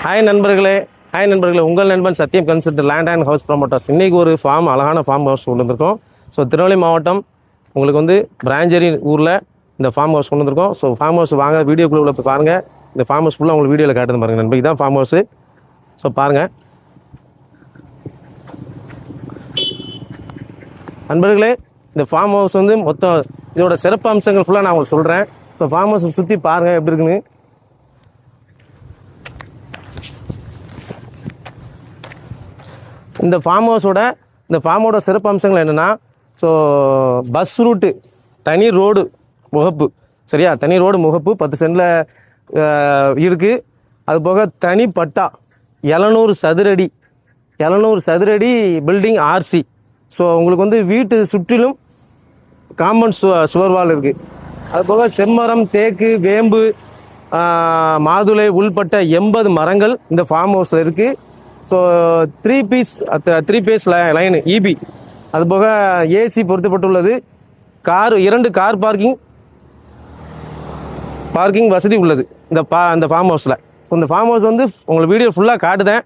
Hi நண்பர்களே உங்கள் நண்பன் சத்தியம் consult land and house promoters. இன்றைக்கி ஒரு அழகான ஃபார்ம் ஹவுஸ் கொண்டு வந்திருக்கோம். ஸோ திருநெல்வேலி மாவட்டம் உங்களுக்கு வந்து பிராஞ்சேரி ஊரில் இந்த ஃபார்ம் ஹவுஸ் கொண்டு வந்திருக்கோம். ஸோ ஃபார்ம் ஹவுஸ் வாங்க வீடியோக்குள்ளே போய் பாருங்கள். இந்த ஃபார்ம் ஹவுஸ் ஃபுல்லாக உங்களுக்கு வீடியோவில் காட்டுது பாருங்கள் நண்பர். இதுதான் ஃபார்ம் ஹவுஸு. ஸோ பாருங்கள் நண்பர்களே, இந்த ஃபார்ம் ஹவுஸ் வந்து மொத்தம் இதோட சிறப்பு அம்சங்கள் ஃபுல்லாக நான் உங்களுக்கு சொல்கிறேன். ஸோ ஃபார்ம் ஹவுஸ் சுற்றி பாருங்கள் எப்படி இருக்குன்னு. இந்த ஃபார்ம் ஹவுஸோட சிறப்பு அம்சங்கள் என்னென்னா, ஸோ பஸ் ரூட்டு, தனி ரோடு முகப்பு, சரியா, தனி ரோடு முகப்பு 10 சென்டில் இருக்குது. அது போக தனி பட்டா 700 சதுரடி பில்டிங் ஆர்சி. ஸோ உங்களுக்கு வந்து வீட்டு சுற்றிலும் காம்பவுண்ட் சுவர்வால் இருக்குது. அது போக செம்மரம், தேக்கு, வேம்பு, மாதுளை உள்பட்ட 80 மரங்கள் இந்த ஃபார்ம் ஹவுஸில் இருக்குது. ஸோ 3 பேஸ் லைனு இபி, அது போக ஏசி பொருத்தப்பட்டுள்ளது. 2 கார் பார்க்கிங் வசதி உள்ளது இந்த ஃபார்ம் ஹவுஸில். ஸோ இந்த ஃபார்ம் ஹவுஸ் வந்து உங்களுக்கு வீடியோ ஃபுல்லாக காட்டுதேன்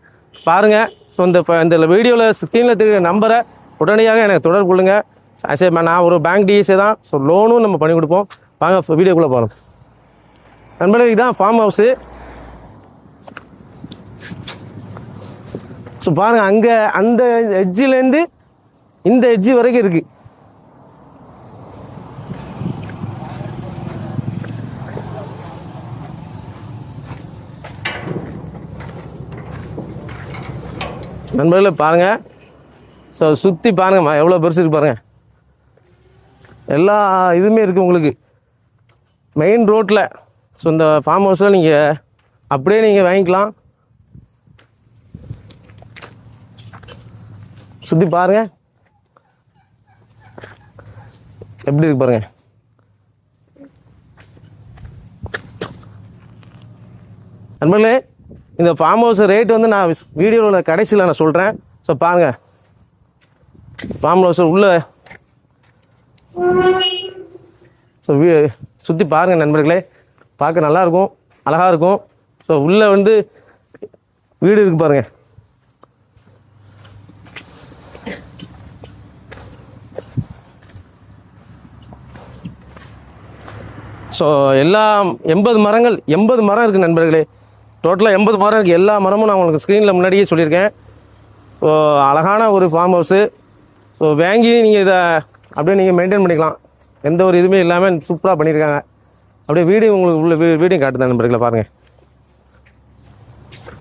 பாருங்கள். ஸோ இந்த வீடியோவில் ஸ்க்ரீனில் தெரியுற நம்பரை உடனடியாக எனக்கு தொடர்பு கொள்ளுங்கள். சரி, நான் ஒரு பேங்க் டிஎஸ்ஏ தான். ஸோ லோனும் நம்ம பண்ணி கொடுப்போம். வாங்க வீடியோக்குள்ளே போகிறோம் நண்பர்களே. இதுதான் ஃபார்ம் ஹவுஸு. ஸோ பாருங்கள், அங்கே அந்த எட்ஜிலேருந்து இந்த எட்ஜி வரைக்கும் இருக்குது. நண்பர்களே பாருங்கள். ஸோ சுற்றி பாருங்கம்மா, எவ்வளோ பெருசு இருக்கு பாருங்கள். எல்லா இதுவுமே இருக்குது உங்களுக்கு மெயின் ரோட்டில். ஸோ இந்த ஃபார்ம் ஹவுஸில் நீங்கள் அப்படியே வாங்கிக்கலாம். சுற்றி பாருங்கள் எப்படி இருக்கு பாருங்கள். நண்பர்களே, இந்த ஃபார்ம் ஹவுஸ் ரேட் வந்து நான் வீடியோவில் கடைசியில் நான் சொல்கிறேன். ஸோ பாருங்கள், ஃபார்ம் ஹவுஸ் உள்ள ஸோ சுற்றி பாருங்கள் நண்பர்களே. பார்க்க நல்லாயிருக்கும், அழகாக இருக்கும். ஸோ உள்ளே வந்து வீடு இருக்குது பாருங்கள். ஸோ எல்லாம் 80 மரம் இருக்குது நண்பர்களே. டோட்டலாக 80 மரம் இருக்குது. எல்லா மரமும் நான் உங்களுக்கு ஸ்க்ரீனில் முன்னாடியே சொல்லியிருக்கேன். ஸோ அழகான ஒரு ஃபார்ம் ஹவுஸு. ஸோ வாங்கி நீங்கள் இதை அப்படியே நீங்கள் மெயின்டைன் பண்ணிக்கலாம். எந்த ஒரு இதுவுமே இல்லாமல் சூப்பராக பண்ணியிருக்காங்க. அப்படியே வீடியோ உங்களுக்கு உள்ள வீடியோ காட்டுதான் நண்பர்களே பாருங்கள்.